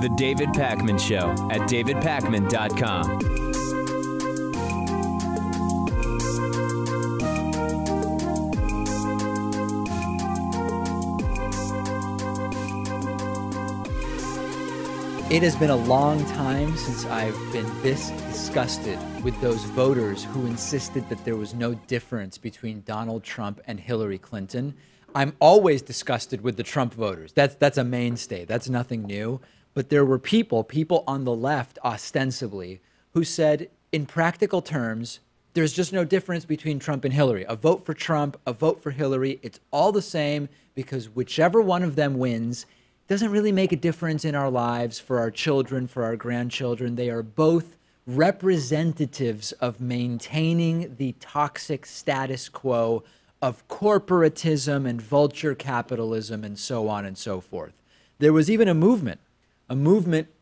The David Pakman Show at davidpakman.com. It has been a long time since I've been this disgusted with those voters who insisted that there was no difference between Donald Trump and Hillary Clinton. I'm always disgusted with the Trump voters. That's a mainstay. That's nothing new. But there were people on the left ostensibly who said, in practical terms, there's just no difference between Trump and Hillary. A vote for Trump, a vote for Hillary, it's all the same because whichever one of them wins doesn't really make a difference in our lives, for our children, for our grandchildren. They are both representatives of maintaining the toxic status quo of corporatism and vulture capitalism and so on and so forth. There was even a movement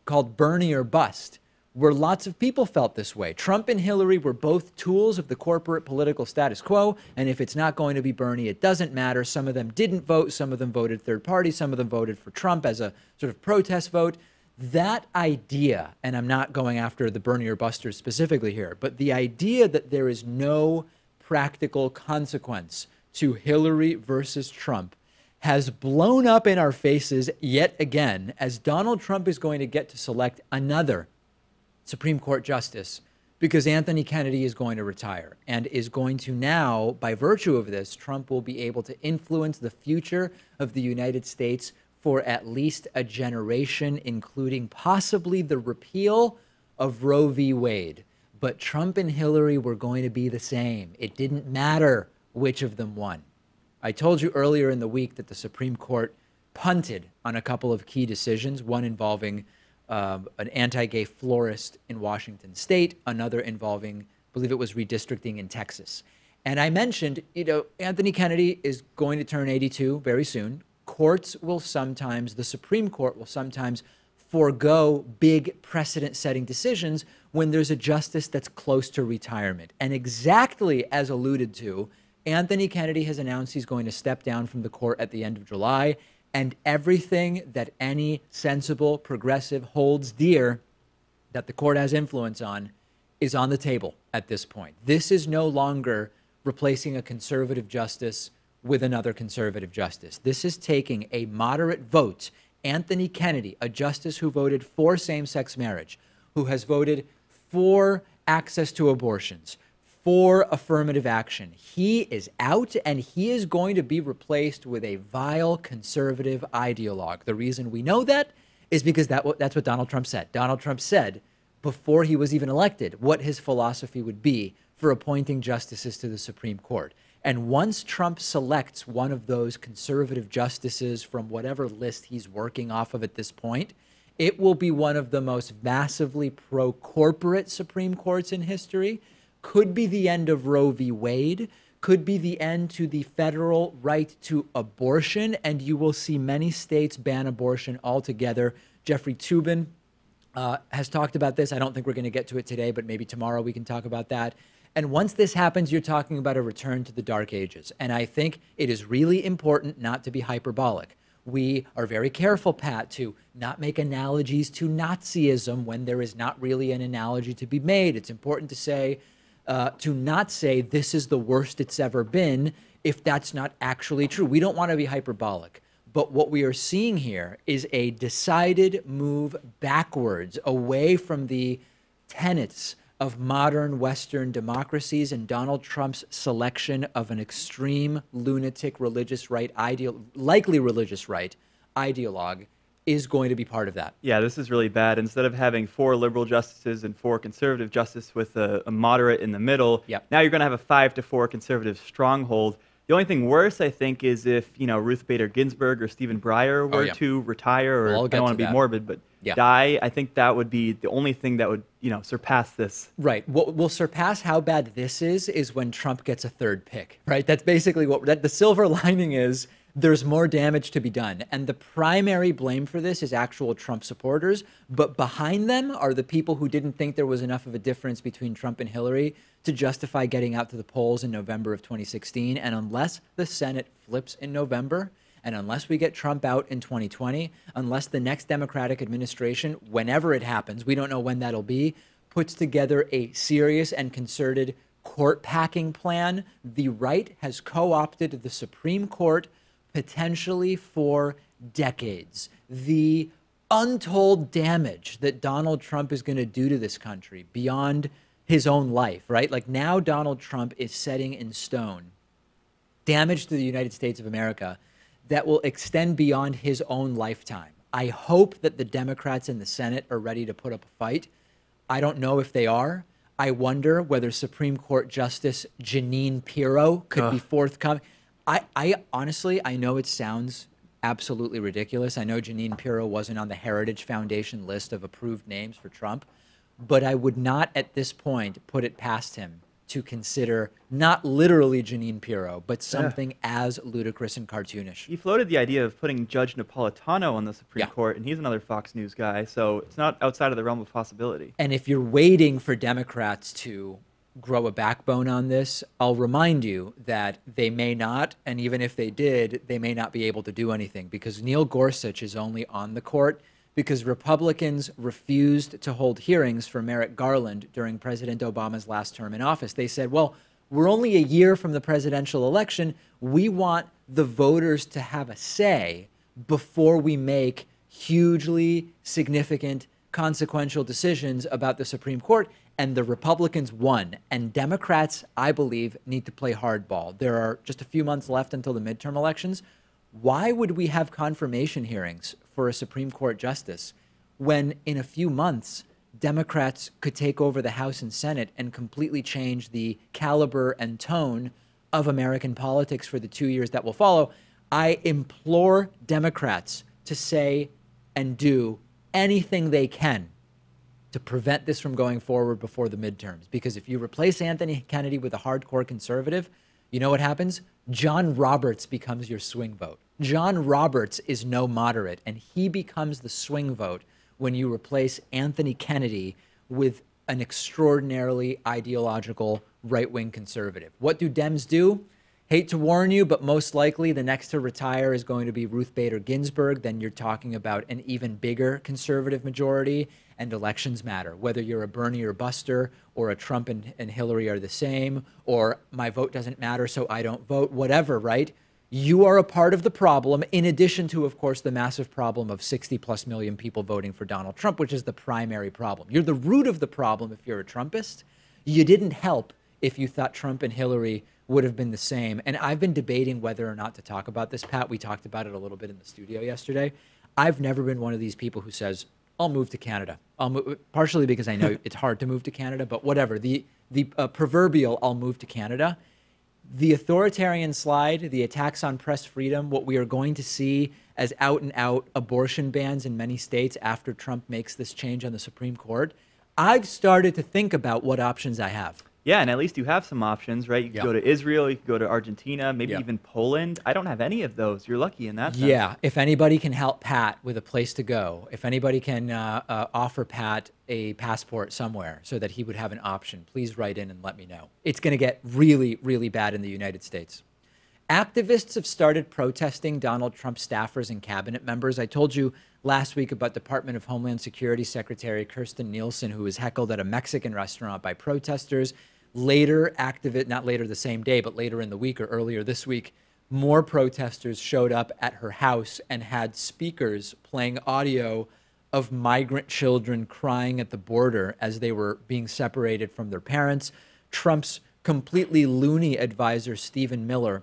called Bernie or Bust, where lots of people felt this way. Trump and Hillary were both tools of the corporate political status quo, and if it's not going to be Bernie, it doesn't matter. Some of them didn't vote, some of them voted third party, some of them voted for Trump as a sort of protest vote. That idea, and I'm not going after the Bernie or Busters specifically here, but the idea that there is no practical consequence to Hillary versus Trump has blown up in our faces yet again, as Donald Trump is going to get to select another Supreme Court justice because Anthony Kennedy is going to retire and is going to now, by virtue of this, Trump will be able to influence the future of the United States for at least a generation, including possibly the repeal of Roe v. Wade. But Trump and Hillary were going to be the same. It didn't matter which of them won. I told you earlier in the week that the Supreme Court punted on a couple of key decisions, one involving an anti-gay florist in Washington state, another involving, I believe it was redistricting in Texas. And I mentioned, Anthony Kennedy is going to turn 82 very soon. Courts will sometimes, the Supreme Court will sometimes forego big precedent-setting decisions when there's a justice that's close to retirement. And exactly as alluded to, Anthony Kennedy has announced he's going to step down from the court at the end of July. And everything that any sensible progressive holds dear that the court has influence on is on the table at this point. This is no longer replacing a conservative justice with another conservative justice. This is taking a moderate vote. Anthony Kennedy, a justice who voted for same-sex marriage, who has voted for access to abortions, for affirmative action. He is out, and he is going to be replaced with a vile conservative ideologue. The reason we know that is because that's what Donald Trump said. Donald Trump said before he was even elected what his philosophy would be for appointing justices to the Supreme Court. And once Trump selects one of those conservative justices from whatever list he's working off of at this point, it will be one of the most massively pro-corporate Supreme Courts in history. Could be the end of Roe v. Wade, could be the end to the federal right to abortion, and you will see many states ban abortion altogether. Jeffrey Toobin has talked about this. I don't think we're going to get to it today, but maybe tomorrow we can talk about that. And once this happens, you're talking about a return to the dark ages. And I think it is really important not to be hyperbolic. We are very careful, Pat, to not make analogies to Nazism when there is not really an analogy to be made. It's important to say, to not say this is the worst it's ever been if that's not actually true. We don't want to be hyperbolic. But what we are seeing here is a decided move backwards, away from the tenets of modern Western democracies, and Donald Trump's selection of an extreme lunatic religious right, likely religious right ideologue is going to be part of that. Yeah, this is really bad. Instead of having 4 liberal justices and 4 conservative justices with a moderate in the middle, now you're going to have a 5-4 conservative stronghold. The only thing worse, I think, is if, Ruth Bader Ginsburg or Stephen Breyer were to retire, or I don't want to be morbid, but die. I think that would be the only thing that would, surpass this. Right. What will surpass how bad this is when Trump gets a third pick, right? That's basically what the silver lining is. There's more damage to be done. And the primary blame for this is actual Trump supporters. But behind them are the people who didn't think there was enough of a difference between Trump and Hillary to justify getting out to the polls in November of 2016. And unless the Senate flips in November, and unless we get Trump out in 2020, unless the next Democratic administration, whenever it happens, we don't know when that'll be, puts together a serious and concerted court packing plan, the right has co-opted the Supreme Court potentially for decades. The untold damage that Donald Trump is going to do to this country beyond his own life, right? Like now Donald Trump is setting in stone damage to the United States of America that will extend beyond his own lifetime. I hope that the Democrats in the Senate are ready to put up a fight. I don't know if they are. I wonder whether Supreme Court Justice Jeanine Pirro could be forthcoming. I honestly, I know it sounds absolutely ridiculous. I know Jeanine Pirro wasn't on the Heritage Foundation list of approved names for Trump, but I would not at this point put it past him to consider not literally Jeanine Pirro, but something as ludicrous and cartoonish. He floated the idea of putting Judge Napolitano on the Supreme Court, and he's another Fox News guy, so it's not outside of the realm of possibility. And if you're waiting for Democrats to grow a backbone on this, I'll remind you that they may not, and even if they did, they may not be able to do anything, because Neil Gorsuch is only on the court because Republicans refused to hold hearings for Merrick Garland during President Obama's last term in office. They said, well, we're only a year from the presidential election. We want the voters to have a say before we make hugely significant, consequential decisions about the Supreme Court. And the Republicans won. And Democrats, I believe, need to play hardball. There are just a few months left until the midterm elections. Why would we have confirmation hearings for a Supreme Court justice when in a few months Democrats could take over the House and Senate and completely change the caliber and tone of American politics for the 2 years that will follow? I implore Democrats to say and do anything they can to prevent this from going forward before the midterms. Because if you replace Anthony Kennedy with a hardcore conservative, you know what happens? John Roberts becomes your swing vote. John Roberts is no moderate, and he becomes the swing vote when you replace Anthony Kennedy with an extraordinarily ideological right-wing conservative. What do Dems do? Hate to warn you, but most likely the next to retire is going to be Ruth Bader Ginsburg. Then you're talking about an even bigger conservative majority, and elections matter. Whether you're a Bernie or Buster, or a Trump and Hillary are the same, or my vote doesn't matter, so I don't vote, whatever, right? You are a part of the problem, in addition to, of course, the massive problem of 60+ million people voting for Donald Trump, which is the primary problem. You're the root of the problem if you're a Trumpist. You didn't help if you thought Trump and Hillary would have been the same. And I've been debating whether or not to talk about this, Pat. We talked about it a little bit in the studio yesterday. I've never been one of these people who says, I'll move to Canada. I'll move, partially because I know it's hard to move to Canada, but whatever. The proverbial I'll move to Canada. The authoritarian slide, the attacks on press freedom, what we are going to see as out-and-out abortion bans in many states after Trump makes this change on the Supreme Court, I've started to think about what options I have. Yeah, and at least you have some options, right? You can go to Israel, you can go to Argentina, maybe even Poland. I don't have any of those. You're lucky in that sense. Yeah, if anybody can help Pat with a place to go, if anybody can offer Pat a passport somewhere so that he would have an option, please write in and let me know. It's going to get really, really bad in the United States. Activists have started protesting Donald Trump staffers and cabinet members. I told you last week about Department of Homeland Security Secretary Kirstjen Nielsen, who was heckled at a Mexican restaurant by protesters. Later, not later the same day, but later in the week or earlier this week, more protesters showed up at her house and had speakers playing audio of migrant children crying at the border as they were being separated from their parents. Trump's completely loony advisor, Stephen Miller,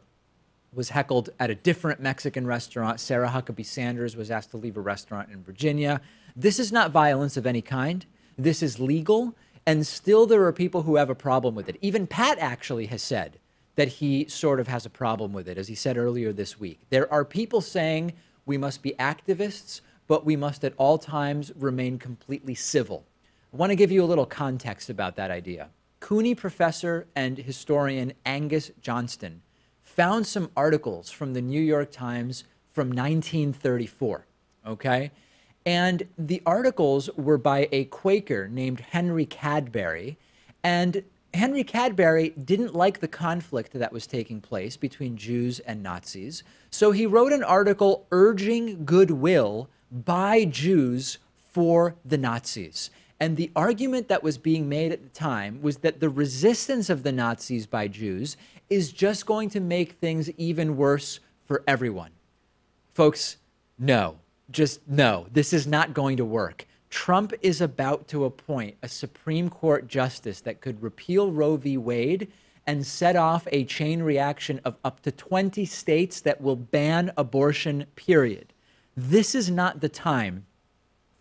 was heckled at a different Mexican restaurant. Sarah Huckabee Sanders was asked to leave a restaurant in Virginia. This is not violence of any kind. This is legal. And still there are people who have a problem with it. Even Pat actually has said that he sort of has a problem with it, as he said earlier this week. There are people saying we must be activists, but we must at all times remain completely civil. I want to give you a little context about that idea. CUNY professor and historian Angus Johnston found some articles from the New York Times from 1934, okay? And the articles were by a Quaker named Henry Cadbury, and Henry Cadbury didn't like the conflict that was taking place between Jews and Nazis, so he wrote an article urging goodwill by Jews for the Nazis. And the argument that was being made at the time was that the resistance of the Nazis by Jews is just going to make things even worse for everyone. Folks, no, just no, this is not going to work. Trump is about to appoint a Supreme Court justice that could repeal Roe v. Wade and set off a chain reaction of up to 20 states that will ban abortion, period. This is not the time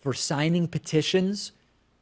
for signing petitions,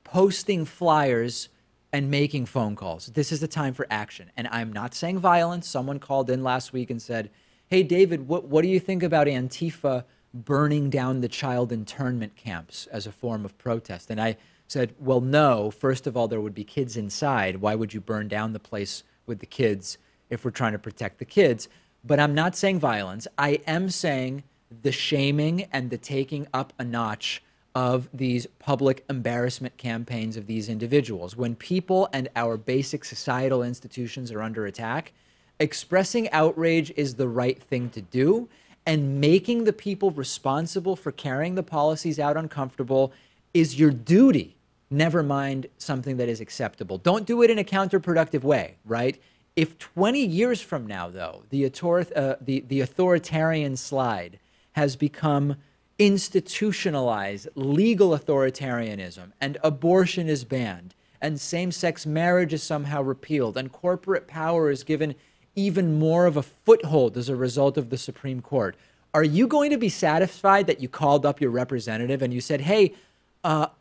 posting flyers, and making phone calls. This is the time for action. And I'm not saying violence. Someone called in last week and said, hey, David, what do you think about Antifa burning down the child internment camps as a form of protest? And I said, well, no. First of all, there would be kids inside. Why would you burn down the place with the kids if we're trying to protect the kids? But I'm not saying violence. I am saying the shaming and the taking up a notch of these public embarrassment campaigns of these individuals. When people and our basic societal institutions are under attack, expressing outrage is the right thing to do, and making the people responsible for carrying the policies out uncomfortable is your duty, never mind something that is acceptable. Don't do it in a counterproductive way, right? If 20 years from now, though, the authoritarian slide has become institutionalized legal authoritarianism, and abortion is banned, and same-sex marriage is somehow repealed, and corporate power is given even more of a foothold as a result of the Supreme Court, are you going to be satisfied that you called up your representative and you said, hey,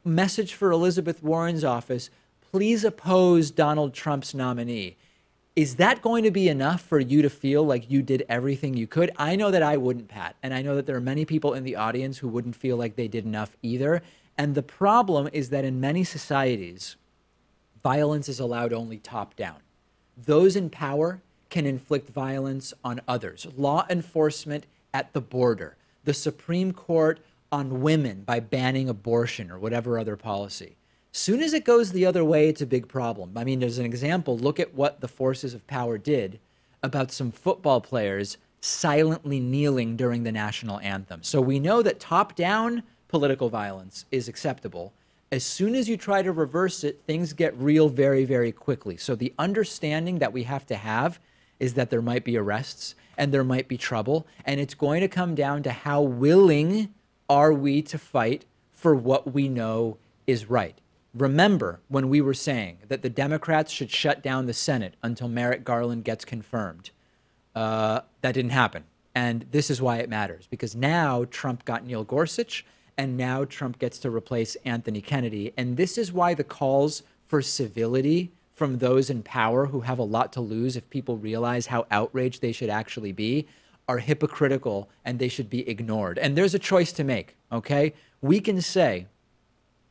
message for Elizabeth Warren's office, please oppose Donald Trump's nominee? Is that going to be enough for you to feel like you did everything you could? I know that I wouldn't, Pat, and I know that there are many people in the audience who wouldn't feel like they did enough either. And the problem is that in many societies, violence is allowed only top down. Those in power can inflict violence on others. Law enforcement at the border, the Supreme Court on women by banning abortion or whatever other policy. Soon as it goes the other way, it's a big problem. I mean, there's an example. Look at what the forces of power did about some football players silently kneeling during the national anthem. So we know that top-down political violence is acceptable. As soon as you try to reverse it, things get real very, very quickly. So the understanding that we have to have is that there might be arrests and there might be trouble, and it's going to come down to how willing are we to fight for what we know is right. Remember when we were saying that the Democrats should shut down the Senate until Merrick Garland gets confirmed. That didn't happen. And this is why it matters, because now Trump got Neil Gorsuch, and now Trump gets to replace Anthony Kennedy. And this is why the calls for civility from those in power who have a lot to lose if people realize how outraged they should actually be are hypocritical, and they should be ignored. And there's a choice to make, okay? We can say,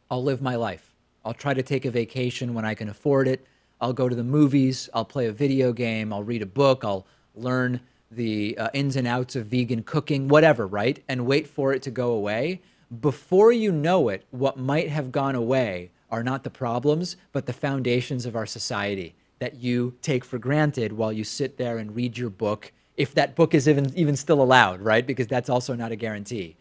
I'll live my life. I'll try to take a vacation when I can afford it. I'll go to the movies. I'll play a video game. I'll read a book. I'll learn the ins and outs of vegan cooking, whatever, right? And wait for it to go away. Before you know it, what might have gone away are not the problems, but the foundations of our society that you take for granted while you sit there and read your book, if that book is even still allowed, right? Because that's also not a guarantee.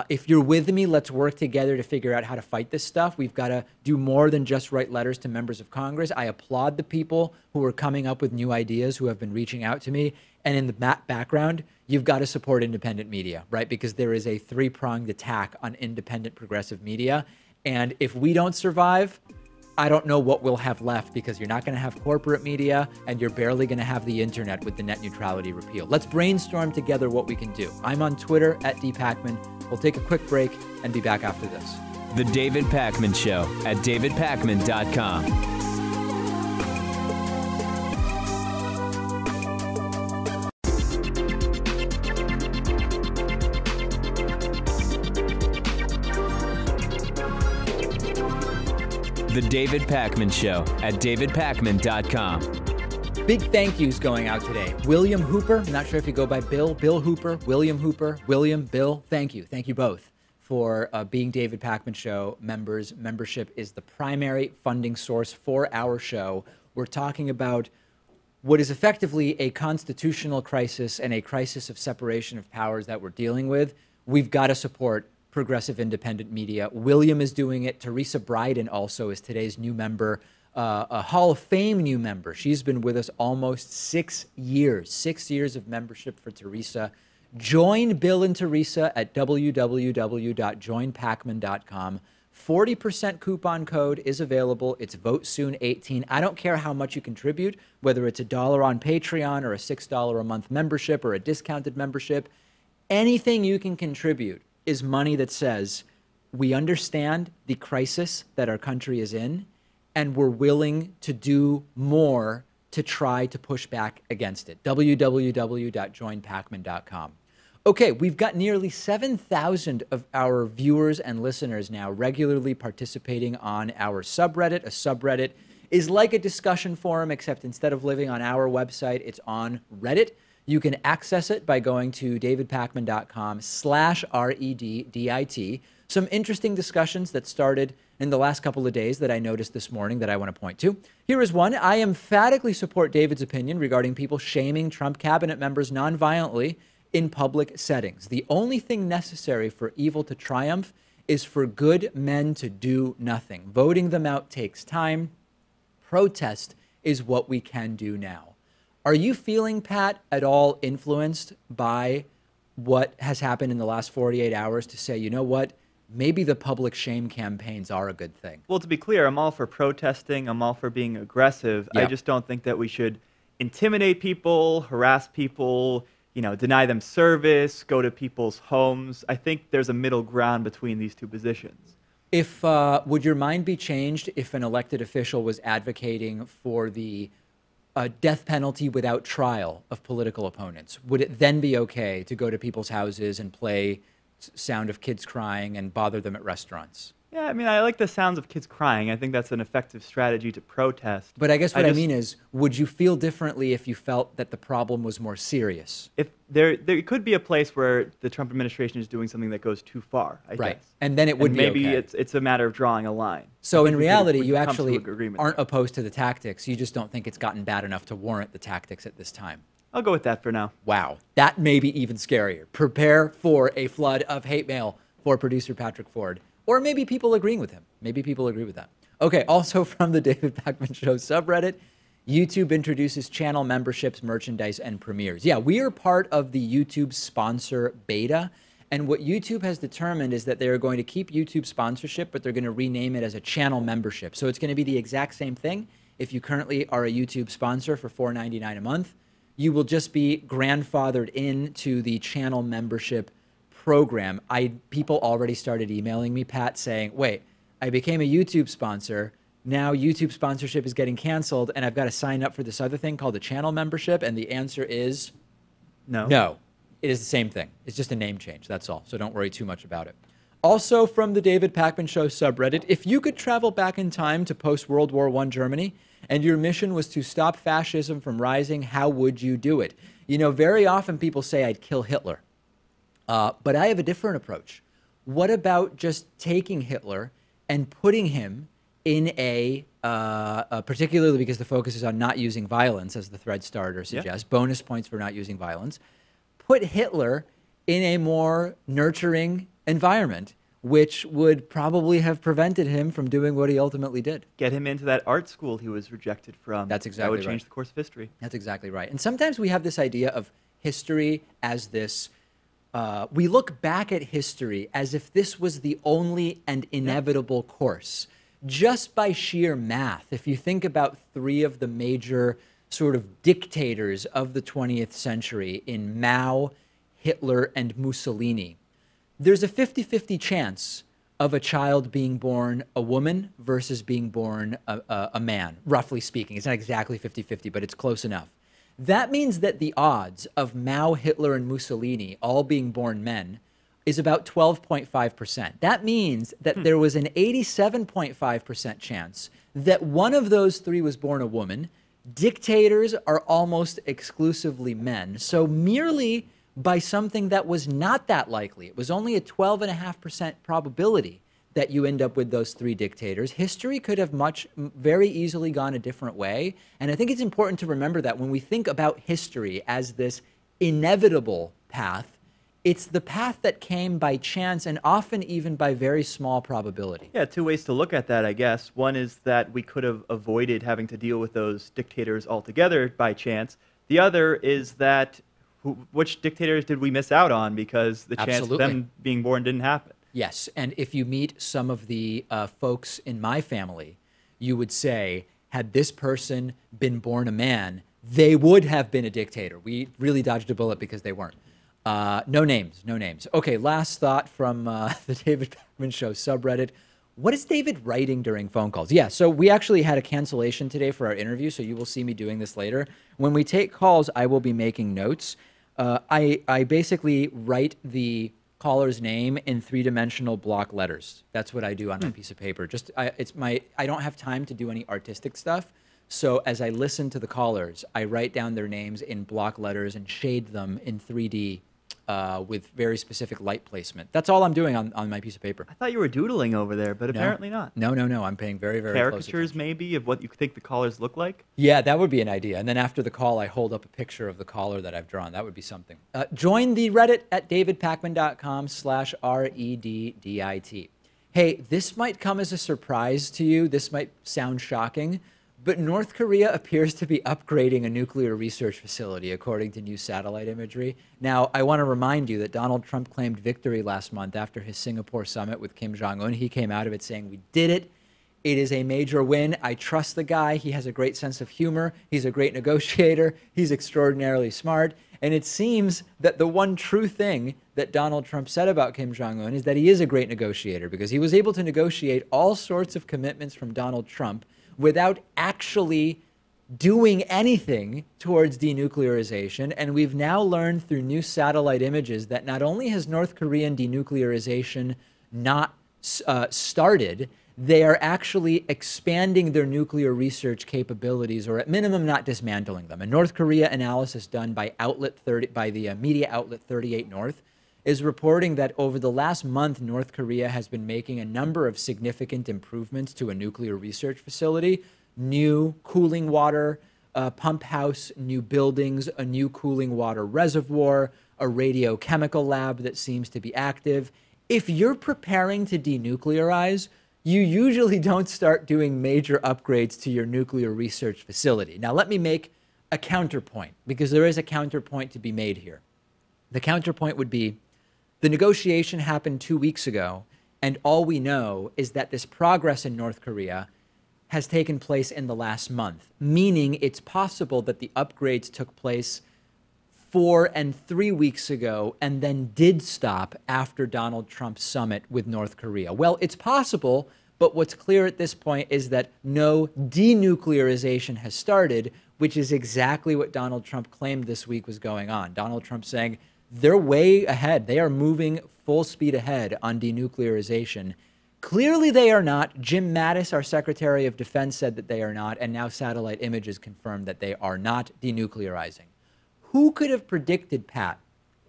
If you're with me, let's work together to figure out how to fight this stuff. We've got to do more than just write letters to members of Congress. I applaud the people who are coming up with new ideas, who have been reaching out to me. And in the background, you've got to support independent media, right? Because there is a three-pronged attack on independent progressive media. And if we don't survive, I don't know what we'll have left, because you're not going to have corporate media and you're barely going to have the internet with the net neutrality repeal. Let's brainstorm together what we can do. I'm on Twitter at @DPakman. We'll take a quick break and be back after this. The David Pakman Show at davidpakman.com. The David Pakman Show at davidpakman.com. Big thank yous going out today. William Hooper, I'm not sure if you go by Bill Hooper, William Hooper, William, Bill, thank you. Thank you both for being David Pakman Show members. Membership is the primary funding source for our show. We're talking about what is effectively a constitutional crisis and a crisis of separation of powers that we're dealing with. We've got to support progressive independent media. William is doing it. Teresa Bryden also is today's new member, a Hall of Fame new member. She's been with us almost 6 years. 6 years of membership for Teresa. Join Bill and Teresa at www.joinpakman.com. 40% coupon code is available. It's Vote Soon 18. I don't care how much you contribute, whether it's $1 on Patreon or a $6 a month membership or a discounted membership. Anything you can contribute is money that says we understand the crisis that our country is in, and we're willing to do more to try to push back against it. www.joinpakman.com. Okay, we've got nearly 7,000 of our viewers and listeners now regularly participating on our subreddit. A subreddit is like a discussion forum, except instead of living on our website, it's on Reddit. You can access it by going to davidpakman.com/REDDIT. Some interesting discussions that started in the last couple of days that I noticed this morning that I want to point to. Here is one. I emphatically support David's opinion regarding people shaming Trump cabinet members nonviolently in public settings. The only thing necessary for evil to triumph is for good men to do nothing. Voting them out takes time. Protest is what we can do now. Are you feeling, Pat, at all influenced by what has happened in the last 48 hours to say, you know what, maybe the public shame campaigns are a good thing? Well, to be clear, I'm all for protesting. I'm all for being aggressive. Yeah. I just don't think that we should intimidate people, harass people, deny them service, go to people's homes. I think there's a middle ground between these two positions. If would your mind be changed if an elected official was advocating for the death penalty without trial of political opponents? Would it then be okay to go to people's houses and play sound of kids crying and bother them at restaurants? Yeah, I mean, I like the sounds of kids crying. I think that's an effective strategy to protest. But I guess what I mean is, would you feel differently if you felt that the problem was more serious? If there could be a place where the Trump administration is doing something that goes too far, I guess. And then it would be maybe okay. it's a matter of drawing a line. So in reality, you come to actually agreement aren't there. opposed to the tactics. You just don't think it's gotten bad enough to warrant the tactics at this time. I'll go with that for now. Wow. That may be even scarier. Prepare for a flood of hate mail for producer Patrick Ford. Or maybe people agreeing with him. Maybe people agree with that. Okay, also from the David Pakman Show subreddit, YouTube introduces channel memberships, merchandise, and premieres. Yeah, we are part of the YouTube sponsor beta. And what YouTube has determined is that they're going to keep YouTube sponsorship, but they're going to rename it as a channel membership. So it's going to be the exact same thing. If you currently are a YouTube sponsor for $4.99 a month, you will just be grandfathered into the channel membership program. People already started emailing me, Pat, saying, wait, I became a YouTube sponsor. Now YouTube sponsorship is getting canceled, and I've got to sign up for this other thing called a channel membership. And the answer is no. No. It is the same thing. It's just a name change. That's all. So don't worry too much about it. Also from the David Pakman Show subreddit, if you could travel back in time to post-World War I Germany and your mission was to stop fascism from rising, how would you do it? Very often people say I'd kill Hitler. But I have a different approach. What about just taking Hitler and putting him in particularly because the focus is on not using violence, as the thread starter suggests, bonus points for not using violence, put Hitler in a more nurturing environment, which would probably have prevented him from doing what he ultimately did. Get him into that art school he was rejected from. That's exactly right. That would right. change the course of history. That's exactly right. And sometimes we have this idea of history as this we look back at history as if this was the only and inevitable course. Just by sheer math, if you think about three of the major sort of dictators of the 20th century in Mao, Hitler, and Mussolini, there's a 50-50 chance of a child being born a woman versus being born a man, roughly speaking. It's not exactly 50-50, but it's close enough. That means that the odds of Mao, Hitler, and Mussolini all being born men is about 12.5%. That means that there was an 87.5% chance that one of those three was born a woman, Dictators are almost exclusively men. So merely by something that was not that likely, it was only a 12.5% probability that you end up with those three dictators. History could have very easily gone a different way. And I think it's important to remember that when we think about history as this inevitable path, it's the path that came by chance and often even by very small probability. Yeah, two ways to look at that, I guess. One is that we could have avoided having to deal with those dictators altogether by chance. The other is that which dictators did we miss out on because the chance of them being born didn't happen? Yes, and if you meet some of the folks in my family, you would say, had this person been born a man, they would have been a dictator. We really dodged a bullet because they weren't. No names, no names. Okay, last thought from the David Pakman Show subreddit. What is David writing during phone calls? Yeah, so we actually had a cancellation today for our interview, so you will see me doing this later. When we take calls, I will be making notes. I basically write the caller's name in three-dimensional block letters. That's what I do on my piece of paper. I don't have time to do any artistic stuff. So as I listen to the callers, I write down their names in block letters and shade them in 3D with very specific light placement. That's all I'm doing on my piece of paper. I thought you were doodling over there, but apparently not. No. I'm paying very, very close caricatures maybe of what you think the callers look like? Yeah, that would be an idea. And then after the call, I hold up a picture of the caller that I've drawn. That would be something. Join the Reddit at davidpakman.com/REDDIT. Hey, this might come as a surprise to you. This might sound shocking. But North Korea appears to be upgrading a nuclear research facility, according to new satellite imagery. Now, I want to remind you that Donald Trump claimed victory last month after his Singapore summit with Kim Jong-Un. He came out of it saying, we did it. It is a major win. I trust the guy. He has a great sense of humor. He's a great negotiator. He's extraordinarily smart. And it seems that the one true thing that Donald Trump said about Kim Jong-Un is that he is a great negotiator because he was able to negotiate all sorts of commitments from Donald Trump without actually doing anything towards denuclearization. And we've now learned through new satellite images that not only has North Korean denuclearization not started, they are actually expanding their nuclear research capabilities, or at minimum not dismantling them. A North Korea analysis done by the media outlet 38 North is reporting that over the last month, North Korea has been making a number of significant improvements to a nuclear research facility, new cooling water pump house, new buildings, a new cooling water reservoir, a radiochemical lab that seems to be active. If you're preparing to denuclearize, you usually don't start doing major upgrades to your nuclear research facility. Now, let me make a counterpoint, because there is a counterpoint to be made here. The counterpoint would be, the negotiation happened 2 weeks ago, and all we know is that this progress in North Korea has taken place in the last month, meaning it's possible that the upgrades took place 4 and 3 weeks ago and then did stop after Donald Trump's summit with North Korea. Well, it's possible, but what's clear at this point is that no denuclearization has started, which is exactly what Donald Trump claimed this week was going on. Donald Trump saying, they're way ahead. They are moving full speed ahead on denuclearization. Clearly they are not. Jim Mattis, our Secretary of Defense, said that they are not, and now satellite images confirm that they are not denuclearizing. Who could have predicted, Pat,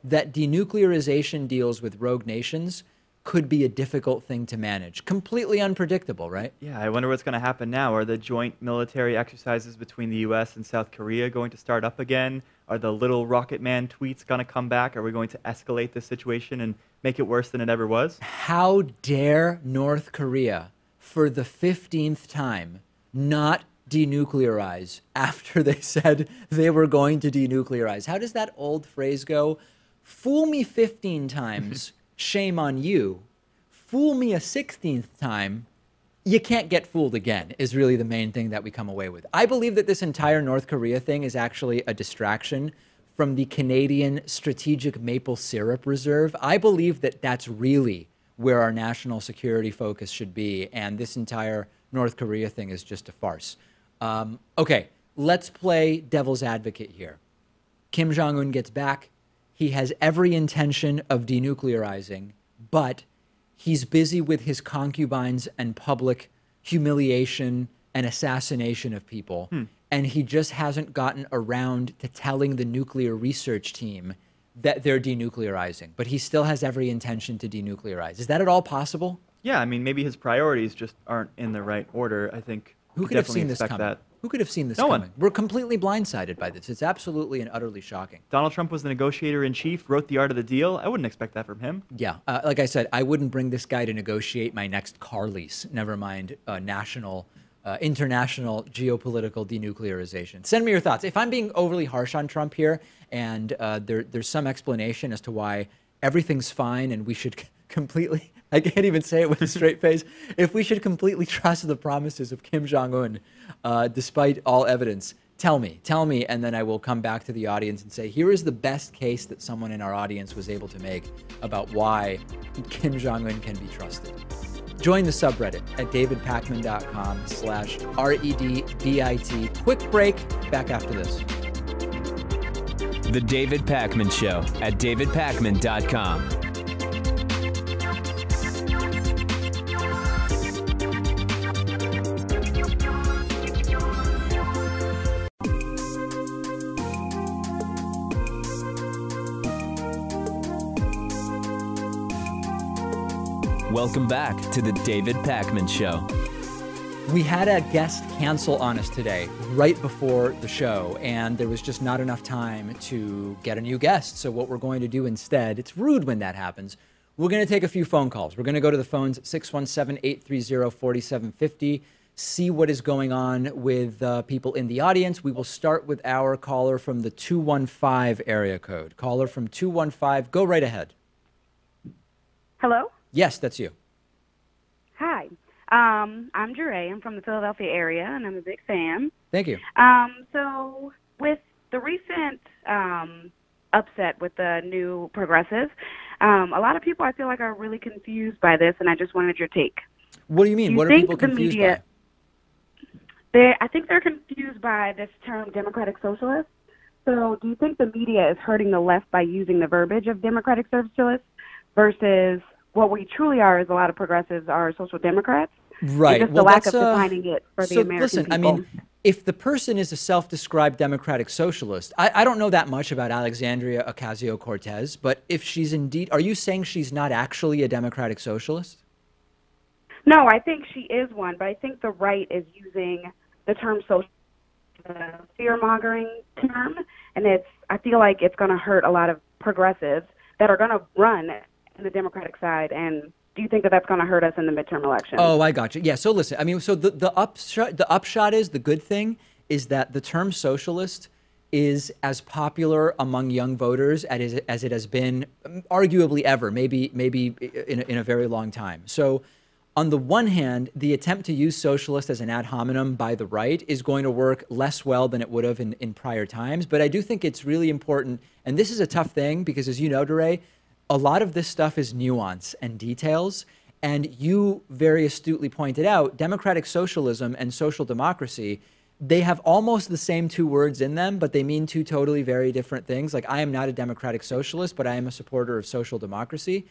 that denuclearization deals with rogue nations could be a difficult thing to manage? Completely unpredictable, right? Yeah, I wonder what's going to happen now. Are the joint military exercises between the U.S. and South Korea going to start up again? Are the little Rocket Man tweets going to come back? Are we going to escalate this situation and make it worse than it ever was? How dare North Korea, for the 15th time, not denuclearize after they said they were going to denuclearize? How does that old phrase go? Fool me 15 times, shame on you. Fool me a 16th time, you can't get fooled again, is really the main thing that we come away with. I believe that this entire North Korea thing is actually a distraction from the Canadian Strategic Maple Syrup Reserve. I believe that that's really where our national security focus should be, and this entire North Korea thing is just a farce. Okay, let's play devil's advocate here. Kim Jong-Un gets back. He has every intention of denuclearizing, but he's busy with his concubines and public humiliation and assassination of people. and he just hasn't gotten around to telling the nuclear research team that they're denuclearizing, but he still has every intention to denuclearize. Is that at all possible? Yeah, I mean, maybe his priorities just aren't in the right order. I think who could have seen this coming? Who could have seen this coming? We're completely blindsided by this. It's absolutely and utterly shocking. Donald Trump was the negotiator-in-chief, wrote the art of the deal. I wouldn't expect that from him. Yeah, like I said, I wouldn't bring this guy to negotiate my next car lease, never mind international geopolitical denuclearization. Send me your thoughts. If I'm being overly harsh on Trump here, and there's some explanation as to why everything's fine and we should completely, I can't even say it with a straight face, if we should completely trust the promises of Kim Jong-Un, despite all evidence, tell me, and then I will come back to the audience and say, here is the best case that someone in our audience was able to make about why Kim Jong-Un can be trusted. Join the subreddit at davidpakman.com/REDBIT. Quick break, back after this. The David Pakman Show at davidpakman.com. Welcome back to the David Pakman Show. We had a guest cancel on us today, right before the show, and there was just not enough time to get a new guest. So what we're going to do instead, it's rude when that happens, we're going to take a few phone calls. We're going to go to the phones at 617-830-4750, see what is going on with people in the audience. We will start with our caller from the 215 area code. Caller from 215, go right ahead. Hello? Yes, that's you. Hi. I'm Jure. I'm from the Philadelphia area, and I'm a big fan. Thank you. So with the recent upset with the new progressive, a lot of people I feel like are really confused by this, and I just wanted your take. What do you mean? What are people confused by? I think they're confused by this term democratic socialist. So do you think the media is hurting the left by using the verbiage of democratic socialist versus what we truly are is a lot of progressives are social democrats? Right. And just the lack of defining it for the American people. I mean, if the person is a self-described democratic socialist, I don't know that much about Alexandria Ocasio-Cortez, but if she's indeed, are you saying she's not actually a democratic socialist? No, I think she is one, but I think the right is using the term social, fear-mongering term, and I feel like it's going to hurt a lot of progressives that are going to run in the Democratic side. And do you think that that's going to hurt us in the midterm election? Oh, I got you. Yeah. So listen, I mean, so the upshot is, the good thing is that the term socialist is as popular among young voters as it has been arguably ever, maybe in a very long time. So on the one hand, the attempt to use socialist as an ad hominem by the right is going to work less well than it would have in prior times. But I do think it's really important, and this is a tough thing because, as you know, DeRay, a lot of this stuff is nuance and details. And you very astutely pointed out, democratic socialism and social democracy, they have almost the same two words in them, but they mean two totally very different things. Like, I am not a democratic socialist, but I am a supporter of social democracy.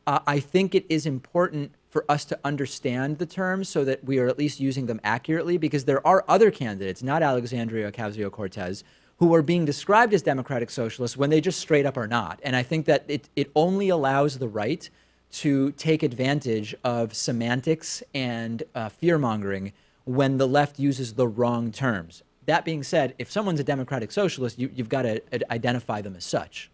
I think it is important for us to understand the terms so that we are at least using them accurately, because there are other candidates, not Alexandria Ocasio-Cortez, who are being described as democratic socialists when they just straight up are not. And I think that it only allows the right to take advantage of semantics and fear-mongering when the left uses the wrong terms. That being said, if someone's a democratic socialist, you've got to identify them as such.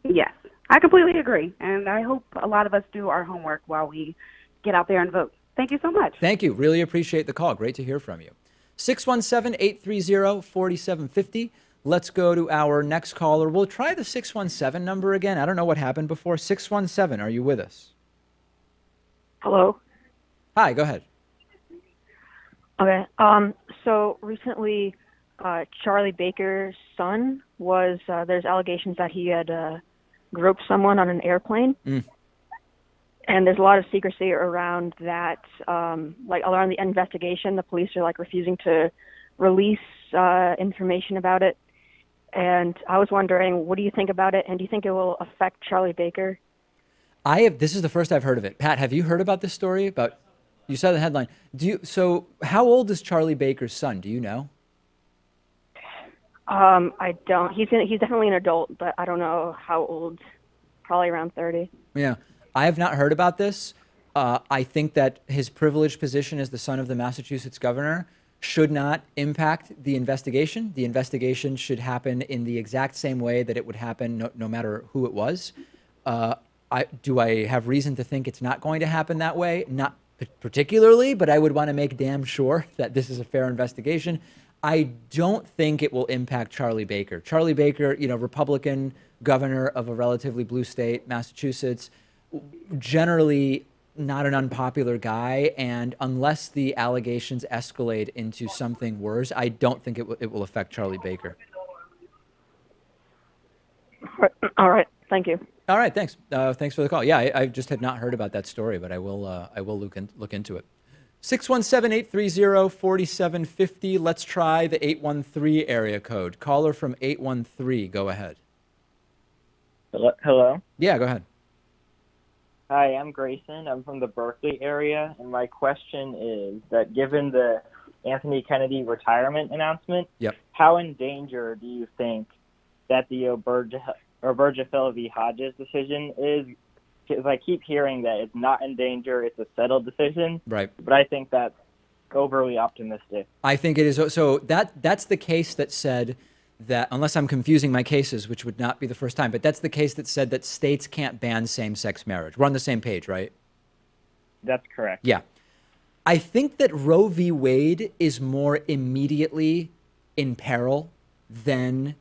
Yes, I completely agree. And I hope a lot of us do our homework while we get out there and vote. Thank you so much. Thank you. Really appreciate the call. Great to hear from you. 617-830-4750. Let's go to our next caller. We'll try the 617 number again. I don't know what happened before. 617, are you with us? Hello. Hi, go ahead. Okay. So recently, Charlie Baker's son was, there's allegations that he had groped someone on an airplane. And there's a lot of secrecy around that, like around the investigation. The police are like refusing to release information about it. And I was wondering, what do you think about it? And do you think it will affect Charlie Baker? This is the first I've heard of it. Pat, have you heard about this story? You saw the headline. So how old is Charlie Baker's son? Do you know? I don't. He's definitely an adult, but I don't know how old. Probably around 30. Yeah, I have not heard about this. I think that his privileged position as the son of the Massachusetts governor should not impact the investigation. The investigation should happen in the exact same way that it would happen no matter who it was. Do I have reason to think it's not going to happen that way? Not particularly, but I would want to make damn sure that this is a fair investigation. I don't think it will impact Charlie Baker. Charlie Baker, Republican governor of a relatively blue state, Massachusetts, generally not an unpopular guy. And unless the allegations escalate into something worse, I don't think it will affect Charlie Baker. All right. Thank you. All right. Thanks. Thanks for the call. Yeah, I just had not heard about that story, but I will look into it. 617-830-4750. Let's try the 813 area code. Caller from 813. Go ahead. Hello? Yeah, go ahead. Hi, I'm Grayson. I'm from the Berkeley area, and my question is that given the Anthony Kennedy retirement announcement, how in danger do you think that the Obergefell v. Hodges decision is? Because I keep hearing that it's not in danger, it's a settled decision. Right. But I think that's overly optimistic. I think it is. So that's the case that said that, unless I'm confusing my cases, which would not be the first time, but that's the case that said that states can't ban same-sex marriage. We're on the same page, right? That's correct. Yeah. I think that Roe v. Wade is more immediately in peril than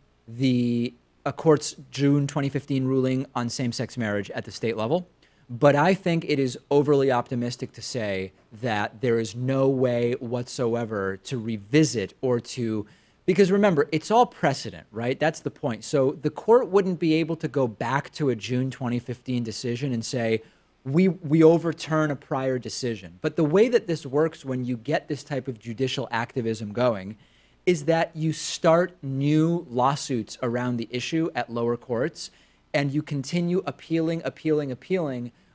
a court's June 2015 ruling on same-sex marriage at the state level. But I think it is overly optimistic to say that there is no way whatsoever to revisit or to, because remember, it's all precedent, right? That's the point. So the court wouldn't be able to go back to a June 2015 decision and say, we overturn a prior decision. But the way that this works when you get this type of judicial activism going is that you start new lawsuits around the issue at lower courts, and you continue appealing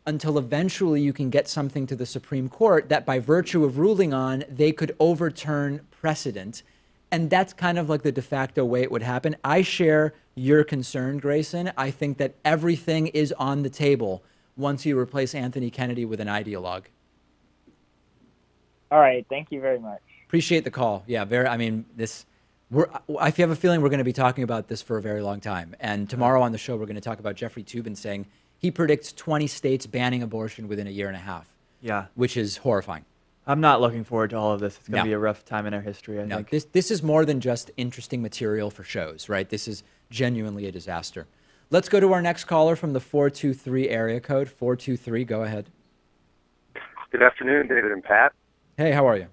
until eventually you can get something to the Supreme Court that by virtue of ruling on, they could overturn precedent. And that's kind of like the de facto way it would happen. I share your concern, Grayson. I think that everything is on the table once you replace Anthony Kennedy with an ideologue. All right. Thank you very much. Appreciate the call. Yeah, I have a feeling we're going to be talking about this for a very long time. And tomorrow on the show, we're going to talk about Jeffrey Toobin saying he predicts 20 states banning abortion within a year and a half. Yeah. Which is horrifying. I'm not looking forward to all of this. It's going to be a rough time in our history, I think. This is more than just interesting material for shows, right? This is genuinely a disaster. Let's go to our next caller from the 423 area code. 423, go ahead. Good afternoon, David and Pat. Hey, how are you?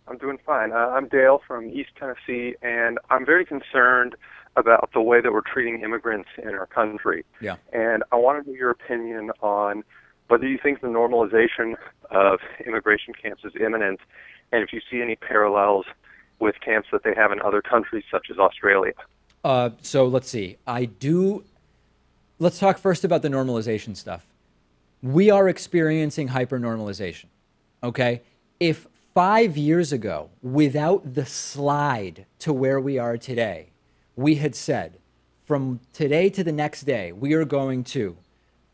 I'm doing fine. I'm Dale from East Tennessee, and I'm very concerned about the way that we're treating immigrants in our country. Yeah. And I want to know your opinion on whether you think the normalization of immigration camps is imminent, and if you see any parallels with camps that they have in other countries, such as Australia. So let's see. Let's talk first about the normalization stuff. We are experiencing hyper-normalization, okay? If 5 years ago, without the slide to where we are today, we had said, from today to the next day, we are going to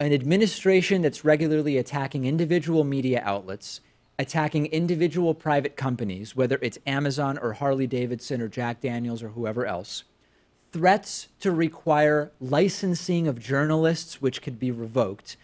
an administration that's regularly attacking individual media outlets, attacking individual private companies, whether it's Amazon or Harley Davidson or Jack Daniels or whoever else, threats to require licensing of journalists, which could be revoked,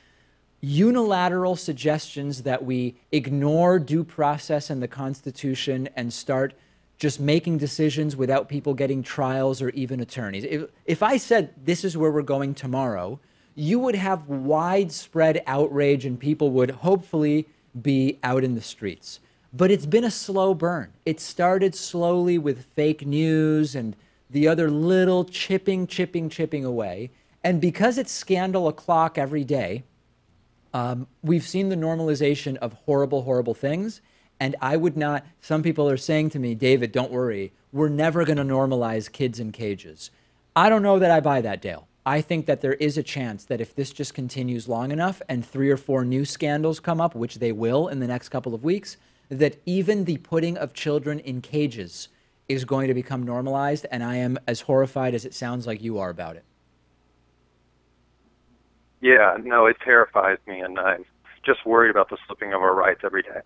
unilateral suggestions that we ignore due process and the Constitution and start just making decisions without people getting trials or even attorneys. If I said this is where we're going tomorrow, you would have widespread outrage and people would hopefully be out in the streets. But it's been a slow burn. It started slowly with fake news and the other little chipping away. And because it's scandal o'clock every day, we've seen the normalization of horrible things. And I would not, some people are saying to me, David, don't worry, we're never going to normalize kids in cages. I don't know that I buy that, Dale. I think that there is a chance that if this just continues long enough and 3 or 4 new scandals come up, which they will in the next couple of weeks, that even the putting of children in cages is going to become normalized, and I am as horrified as it sounds like you are about it. Yeah, no, it terrifies me, and I'm just worried about the slipping of our rights every day.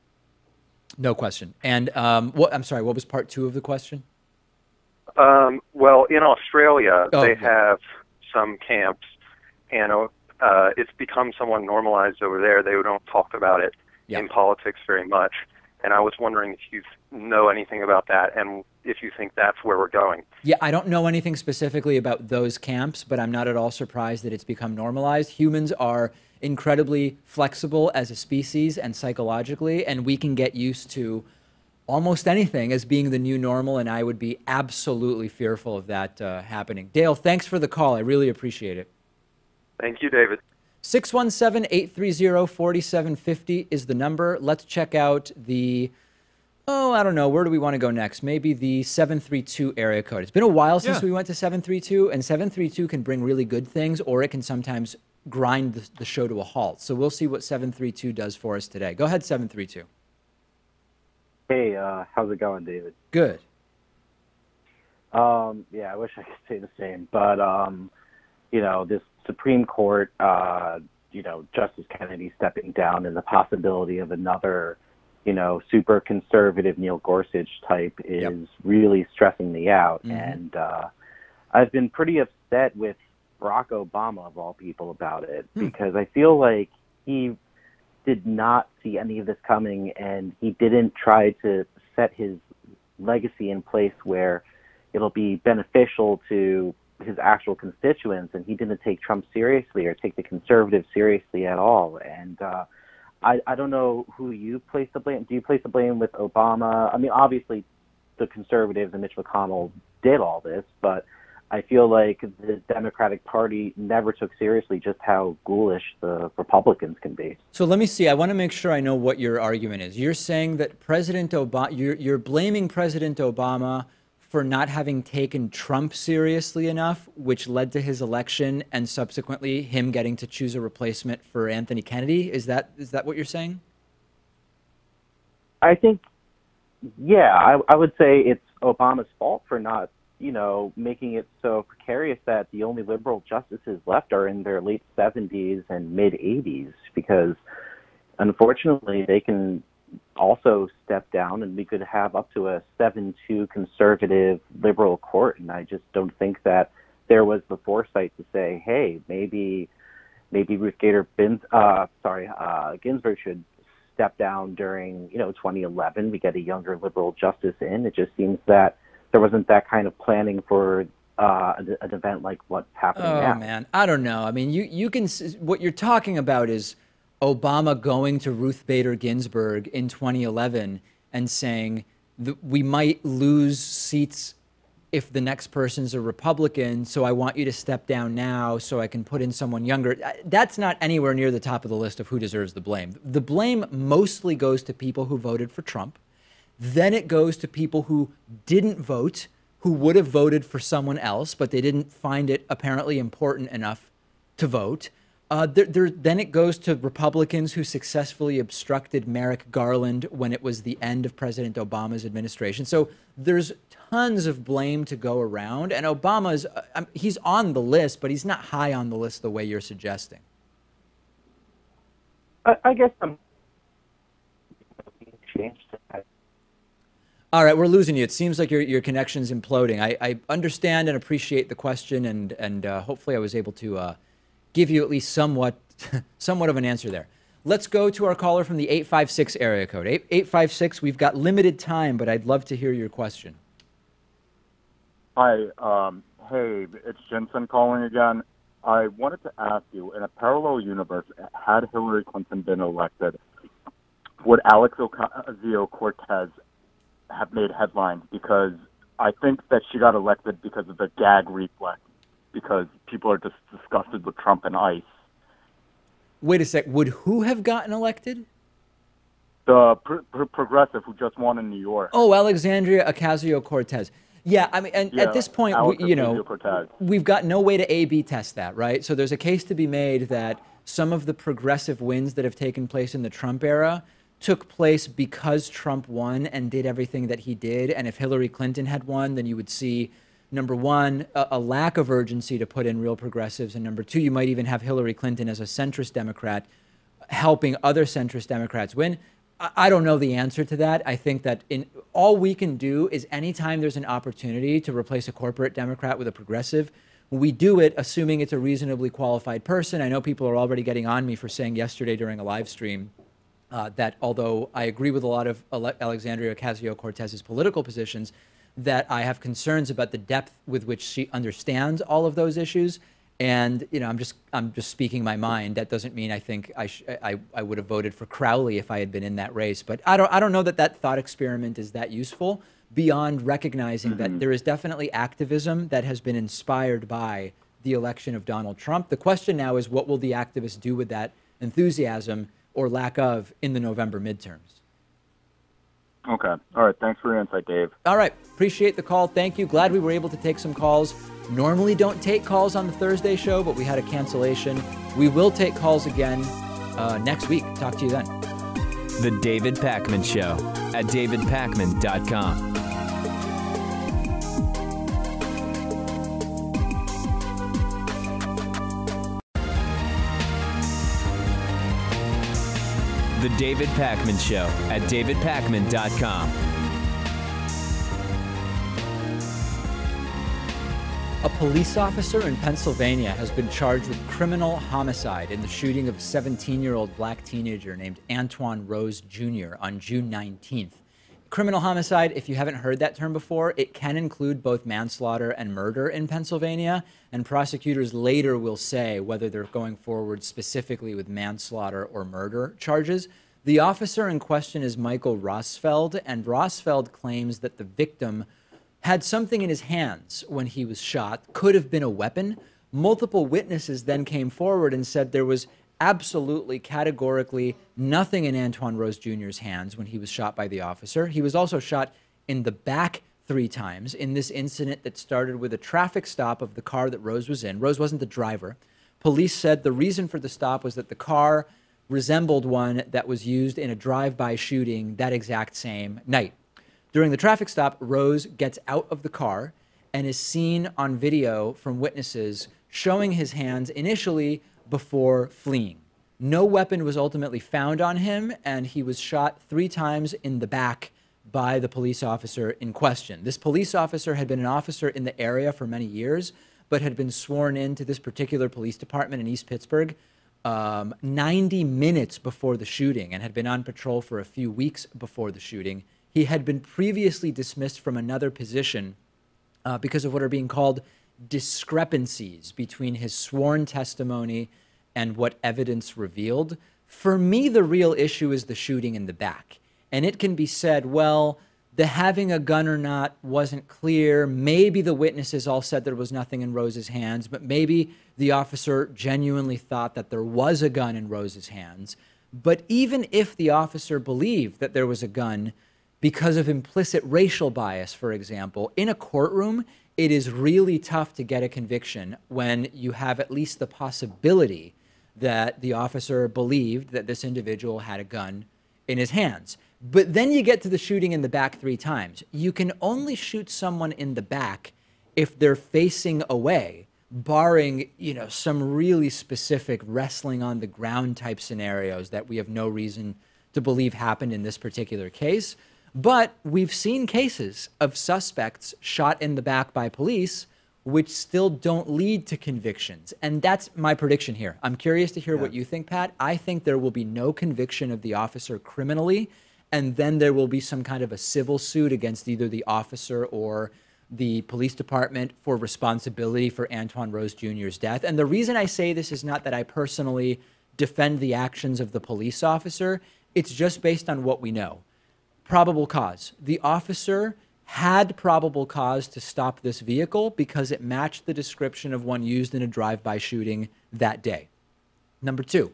No question. And I'm sorry, what was part 2 of the question? Well, in Australia, they have some camps, and it's become somewhat normalized over there. They don't talk about it in politics very much. And I was wondering if you know anything about that and if you think that's where we're going. Yeah, I don't know anything specifically about those camps, but I'm not at all surprised that it's become normalized. Humans are incredibly flexible as a species and psychologically, and we can get used to almost anything as being the new normal, and I would be absolutely fearful of that happening. Dale, thanks for the call. I really appreciate it. Thank you, David. 617-830-4750 is the number. Let's check out the, I don't know, where do we want to go next? Maybe the 732 area code. It's been a while since we went to 732, and 732 can bring really good things, or it can sometimes grind the show to a halt. So we'll see what 732 does for us today. Go ahead, 732. Hey, how's it going, David? Good. Yeah, I wish I could say the same, but, this Supreme Court, Justice Kennedy stepping down and the possibility of another, super conservative Neil Gorsuch type is really stressing me out. Mm-hmm. And I've been pretty upset with Barack Obama, of all people, about it, because I feel like he did not see any of this coming, and he didn't try to set his legacy in place where it'll be beneficial to his actual constituents, and he didn't take Trump seriously or take the conservatives seriously at all. And I don't know who you place the blame. Do you place the blame with Obama? I mean, obviously the conservatives and Mitch McConnell did all this, but I feel like the Democratic Party never took seriously just how ghoulish the Republicans can be. So let me see. I want to make sure I know what your argument is. You're saying that President Obama, you're blaming President Obama for not having taken Trump seriously enough, which led to his election and subsequently him getting to choose a replacement for Anthony Kennedy. Is that what you're saying? I think, yeah, I would say it's Obama's fault for not, making it so precarious that the only liberal justices left are in their late 70s and mid 80s, because unfortunately they can also step down and we could have up to a 7-2 conservative liberal court. And I just don't think that there was the foresight to say, hey, maybe Ruth Bader Ginsburg should step down during, 2011. We get a younger liberal justice in. It just seems that there wasn't that kind of planning for an event like what's happening now. Oh, man. I don't know. I mean, you can, what you're talking about is Obama going to Ruth Bader Ginsburg in 2011 and saying that we might lose seats if the next person's a Republican, so I want you to step down now so I can put in someone younger. That's not anywhere near the top of the list of who deserves the blame. The blame mostly goes to people who voted for Trump. Then it goes to people who didn't vote, who would have voted for someone else, but they didn't find it apparently important enough to vote. Then it goes to Republicans who successfully obstructed Merrick Garland when it was the end of President Obama's administration. So there's tons of blame to go around, and Obama's, he's on the list, but he's not high on the list the way you're suggesting. I guess I'm changed that. All right, we're losing you. It seems like your connection's imploding. I understand and appreciate the question, and hopefully I was able to give you at least somewhat of an answer there. Let's go to our caller from the 856 area code. 856, we've got limited time, but I'd love to hear your question. Hi, hey, it's Jensen calling again. I wanted to ask you, in a parallel universe, had Hillary Clinton been elected, would Alex Ocasio-Cortez have made headlines? Because I think that she got elected because of the gag reflex, because people are just disgusted with Trump and ICE. Wait a sec. Would who have gotten elected? The progressive who just won in New York. Oh, Alexandria Ocasio-Cortez. Yeah, I mean, and at this point, we've got no way to A/B test that, right? So there's a case to be made that some of the progressive wins that have taken place in the Trump era took place because Trump won and did everything that he did. And if Hillary Clinton had won, then you would see, number one, a lack of urgency to put in real progressives. And number two, you might even have Hillary Clinton as a centrist Democrat helping other centrist Democrats win. I don't know the answer to that. I think that all we can do is anytime there's an opportunity to replace a corporate Democrat with a progressive, we do it assuming it's a reasonably qualified person. I know people are already getting on me for saying yesterday during a live stream that although I agree with a lot of Alexandria Ocasio-Cortez's political positions, that I have concerns about the depth with which she understands all of those issues. And I'm just speaking my mind. That doesn't mean I think I would have voted for Crowley if I had been in that race. But I don't know that thought experiment is that useful beyond recognizing that there is definitely activism that has been inspired by the election of Donald Trump. The question now is, what will the activists do with that enthusiasm or lack of in the November midterms? Okay. All right. Thanks for your insight, Dave. All right. Appreciate the call. Thank you. Glad we were able to take some calls. Normally don't take calls on the Thursday show, but we had a cancellation. We will take calls again next week. Talk to you then. The David Pakman Show at davidpakman.com. The David Pakman Show at davidpakman.com. A police officer in Pennsylvania has been charged with criminal homicide in the shooting of a 17-year-old black teenager named Antoine Rose Jr. on June 19th. Criminal homicide, if you haven't heard that term before, it can include both manslaughter and murder in Pennsylvania, and prosecutors later will say whether they're going forward specifically with manslaughter or murder charges. The officer in question is Michael Rosfeld, and Rosfeld claims that the victim had something in his hands when he was shot, could have been a weapon. Multiple witnesses then came forward and said there was absolutely, categorically nothing in Antoine Rose Jr.'s hands when he was shot by the officer. He was also shot in the back 3 times in this incident that started with a traffic stop of the car that Rose was in. Rose wasn't the driver. Police said the reason for the stop was that the car resembled one that was used in a drive-by shooting that exact same night. During the traffic stop, Rose gets out of the car and is seen on video from witnesses showing his hands initially before fleeing. No weapon was ultimately found on him, and he was shot 3 times in the back by the police officer in question. This police officer had been an officer in the area for many years, but had been sworn into this particular police department in East Pittsburgh 90 minutes before the shooting and had been on patrol for a few weeks before the shooting. He had been previously dismissed from another position because of what are being called discrepancies between his sworn testimony and what evidence revealed. For me, the real issue is the shooting in the back. And it can be said, well, the having a gun or not wasn't clear. Maybe the witnesses all said there was nothing in Rose's hands, but maybe the officer genuinely thought that there was a gun in Rose's hands. But even if the officer believed that there was a gun, because of implicit racial bias, for example, in a courtroom, it is really tough to get a conviction when you have at least the possibility that the officer believed that this individual had a gun in his hands. But then you get to the shooting in the back 3 times. You can only shoot someone in the back if they're facing away, barring, some really specific wrestling on the ground type scenarios that we have no reason to believe happened in this particular case. But we've seen cases of suspects shot in the back by police which still don't lead to convictions. And that's my prediction here. I'm curious to hear what you think, Pat. I think there will be no conviction of the officer criminally, and then there will be some kind of a civil suit against either the officer or the police department for responsibility for Antoine Rose Jr.'s death. And the reason I say this is not that I personally defend the actions of the police officer. It's just based on what we know. Probable cause. The officer had probable cause to stop this vehicle because it matched the description of one used in a drive-by shooting that day. Number 2,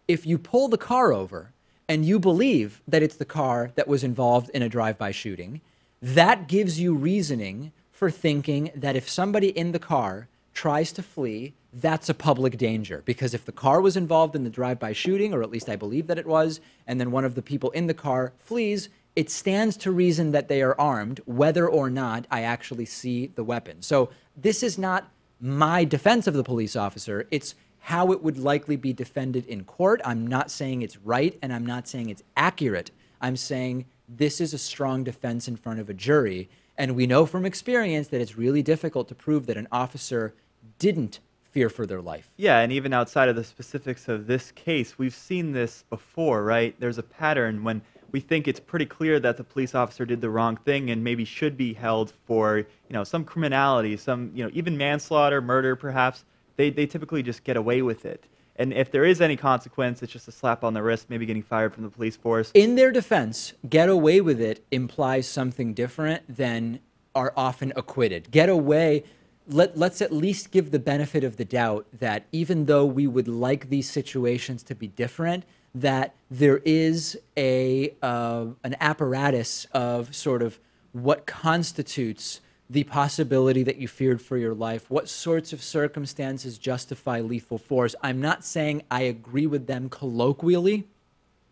if you pull the car over and you believe that it's the car that was involved in a drive-by shooting, that gives you reasoning for thinking that if somebody in the car tries to flee, that's a public danger. Because if the car was involved in the drive-by shooting, or at least I believe that it was, and then one of the people in the car flees, it stands to reason that they are armed, whether or not I actually see the weapon. So this is not my defense of the police officer. It's how it would likely be defended in court. I'm not saying it's right, and I'm not saying it's accurate. I'm saying this is a strong defense in front of a jury. And we know from experience that it's really difficult to prove that an officer didn't fear for their life. Yeah, and even outside of the specifics of this case, we've seen this before, right? There's a pattern when we think it's pretty clear that the police officer did the wrong thing and maybe should be held for, some criminality, some, even manslaughter, murder perhaps. They typically just get away with it. And if there is any consequence, it's just a slap on the wrist, maybe getting fired from the police force. In their defense, get away with it implies something different than are often acquitted. Get away, let's at least give the benefit of the doubt that even though we would like these situations to be different, that there is an apparatus of sort of what constitutes the possibility that you feared for your life, what sorts of circumstances justify lethal force. I'm not saying I agree with them colloquially,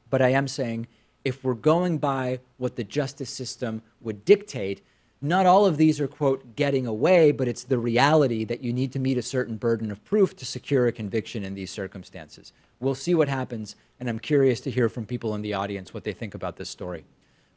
but I am saying if we're going by what the justice system would dictate, not all of these are, quote, getting away, but it's the reality that you need to meet a certain burden of proof to secure a conviction in these circumstances. We'll see what happens, and I'm curious to hear from people in the audience what they think about this story.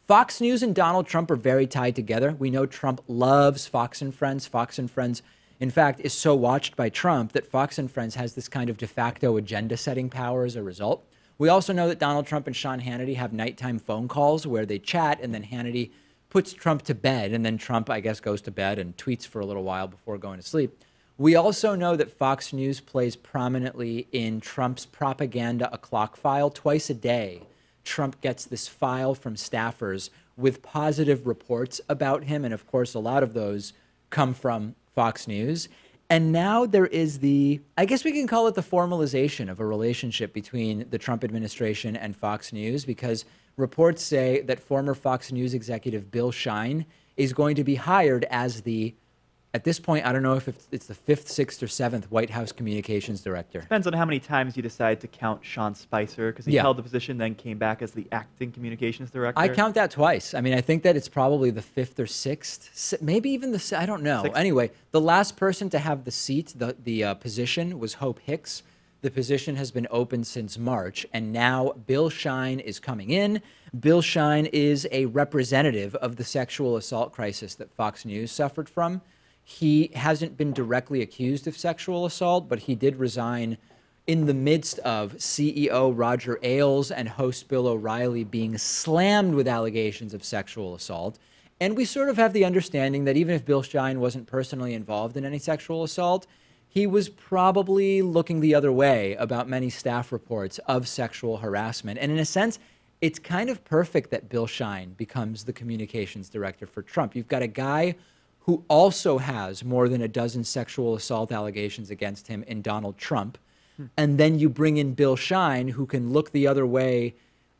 Fox News and Donald Trump are very tied together. We know Trump loves Fox and Friends. Fox and Friends, in fact, is so watched by Trump that Fox and Friends has this kind of de facto agenda-setting power as a result. We also know that Donald Trump and Sean Hannity have nighttime phone calls where they chat, and then Hannity puts Trump to bed, and then Trump, I guess, goes to bed and tweets for a little while before going to sleep. We also know that Fox News plays prominently in Trump's propaganda o'clock file. Twice a day, Trump gets this file from staffers with positive reports about him, and of course, a lot of those come from Fox News. And now there is I guess we can call it the formalization of a relationship between the Trump administration and Fox News, because reports say that former Fox News executive Bill Shine is going to be hired as at this point, I don't know if it's the 5th, 6th, or 7th White House communications director. Depends on how many times you decide to count Sean Spicer, because he held the position, then came back as the acting communications director. I count that twice. I mean, I think that it's probably the 5th or 6th, maybe even I don't know. 6th. Anyway, the last person to have the seat, the position, was Hope Hicks. The position has been open since March, and now Bill Shine is coming in. Bill Shine is a representative of the sexual assault crisis that Fox News suffered from. He hasn't been directly accused of sexual assault, but he did resign in the midst of CEO Roger Ailes and host Bill O'Reilly being slammed with allegations of sexual assault. And we sort of have the understanding that even if Bill Shine wasn't personally involved in any sexual assault, he was probably looking the other way about many staff reports of sexual harassment. And in a sense, it's kind of perfect that Bill Shine becomes the communications director for Trump. You've got a guy who also has more than a dozen sexual assault allegations against him in Donald Trump. And then you bring in Bill Shine, who can look the other way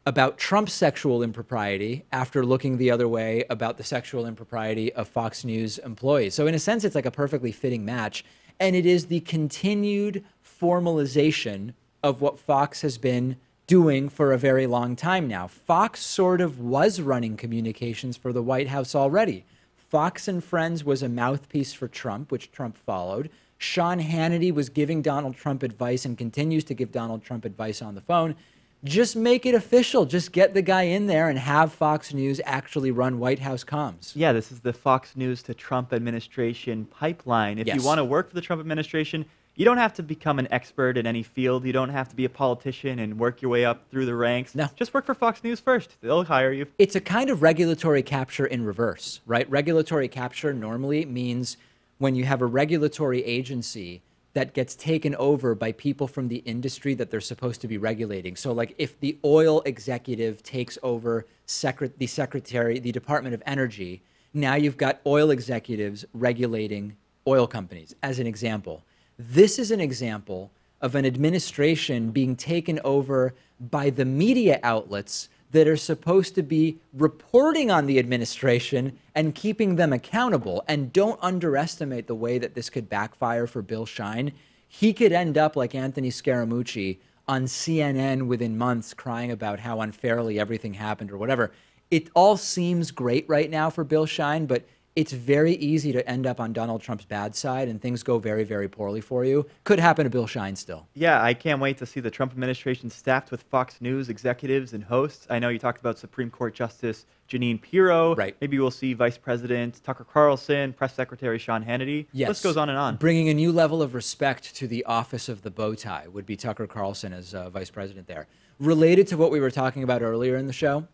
about Trump's sexual impropriety after looking the other way about the sexual impropriety of Fox News employees. So in a sense, it's like a perfectly fitting match. And it is the continued formalization of what Fox has been doing for a very long time now. Fox sort of was running communications for the White House already. Fox and Friends was a mouthpiece for Trump, which Trump followed. Sean Hannity was giving Donald Trump advice and continues to give Donald Trump advice on the phone. Just make it official. Just get the guy in there and have Fox News actually run White House comms. Yeah, this is the Fox News to Trump administration pipeline. If you want to work for the Trump administration, you don't have to become an expert in any field. You don't have to be a politician and work your way up through the ranks. No. Just work for Fox News first. They'll hire you. It's a kind of regulatory capture in reverse, right? Regulatory capture normally means when you have a regulatory agency that gets taken over by people from the industry that they're supposed to be regulating. So like if the oil executive takes over the Department of Energy, now you've got oil executives regulating oil companies, as an example. This is an example of an administration being taken over by the media outlets that are supposed to be reporting on the administration and keeping them accountable. And don't underestimate the way that this could backfire for Bill Shine. He could end up like Anthony Scaramucci on CNN within months crying about how unfairly everything happened or whatever. It all seems great right now for Bill Shine, but it's very easy to end up on Donald Trump's bad side and things go very, very poorly for you. Could happen to Bill Shine still. Yeah, I can't wait to see the Trump administration staffed with Fox News executives and hosts. I know you talked about Supreme Court Justice Jeanine Pirro. Right. Maybe we'll see Vice President Tucker Carlson, Press Secretary Sean Hannity. Yes. List goes on and on. Bringing a new level of respect to the office of the bow tie would be Tucker Carlson as Vice President there. Related to what we were talking about earlier in the show,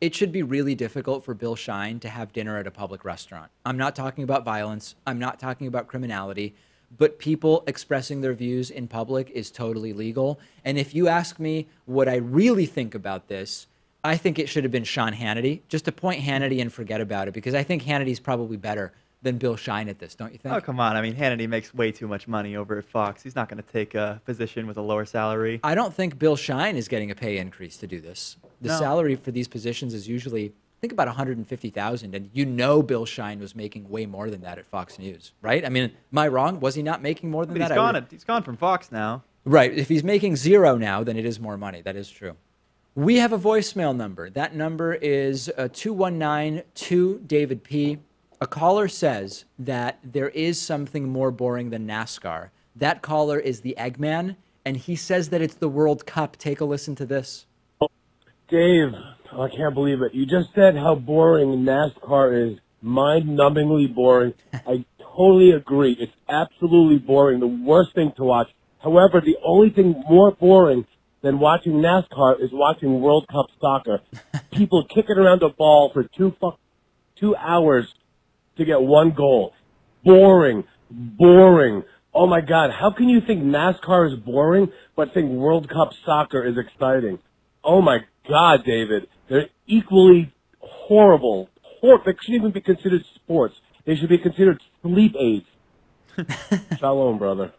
it should be really difficult for Bill Shine to have dinner at a public restaurant. I'm not talking about violence. I'm not talking about criminality. But people expressing their views in public is totally legal. And if you ask me what I really think about this, I think it should have been Sean Hannity. Just appoint Hannity and forget about it, because I think Hannity's probably better than Bill Shine at this, don't you think? Oh, come on. I mean, Hannity makes way too much money over at Fox. He's not going to take a position with a lower salary. I don't think Bill Shine is getting a pay increase to do this. The salary for these positions is usually, I think, about $150,000, and you know Bill Shine was making way more than that at Fox News, right? I mean, am I wrong? Was he not making more than that? He's gone from Fox now. Right. If he's making zero now, then it is more money. That is true. We have a voicemail number. That number is 219-2-DAVID-P. A caller says that there is something more boring than NASCAR. That caller is the Eggman, and he says that it's the World Cup. Take a listen to this. Dave, I can't believe it. You just said how boring NASCAR is. Mind-numbingly boring. I totally agree. It's absolutely boring. The worst thing to watch. However, the only thing more boring than watching NASCAR is watching World Cup soccer. People kicking around a ball for 2 hours to get one goal. Boring. Boring. Oh, my God. How can you think NASCAR is boring but think World Cup soccer is exciting? Oh, my God, David. They're equally horrible. They shouldn't even be considered sports. They should be considered sleep aids. Shalom, brother.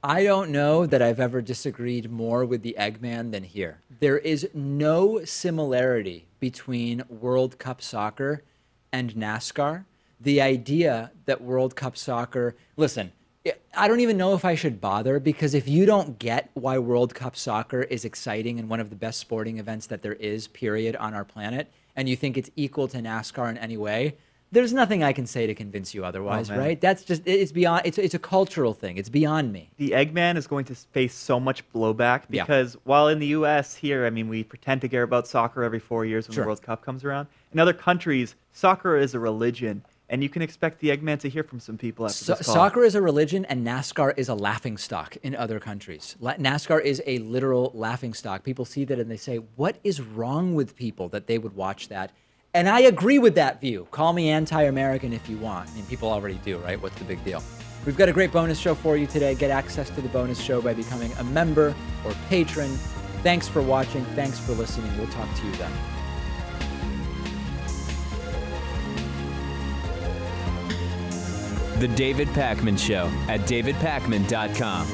I don't know that I've ever disagreed more with the Eggman than here. There is no similarity between World Cup soccer and NASCAR. The idea that World Cup soccer, listen, I don't even know if I should bother, because if you don't get why World Cup soccer is exciting and one of the best sporting events that there is, period, on our planet, and you think it's equal to NASCAR in any way, there's nothing I can say to convince you otherwise, right? That's just, it's beyond, it's a cultural thing. It's beyond me. The Eggman is going to face so much blowback because while in the U.S. here, I mean, we pretend to care about soccer every 4 years when the World Cup comes around. In other countries, soccer is a religion. And you can expect the Eggman to hear from some people after this call. Soccer is a religion, and NASCAR is a laughingstock in other countries. NASCAR is a literal laughingstock. People see that and they say, what is wrong with people that they would watch that? And I agree with that view. Call me anti-American if you want. I mean, people already do, right? What's the big deal? We've got a great bonus show for you today. Get access to the bonus show by becoming a member or patron. Thanks for watching. Thanks for listening. We'll talk to you then. The David Pakman Show at davidpakman.com.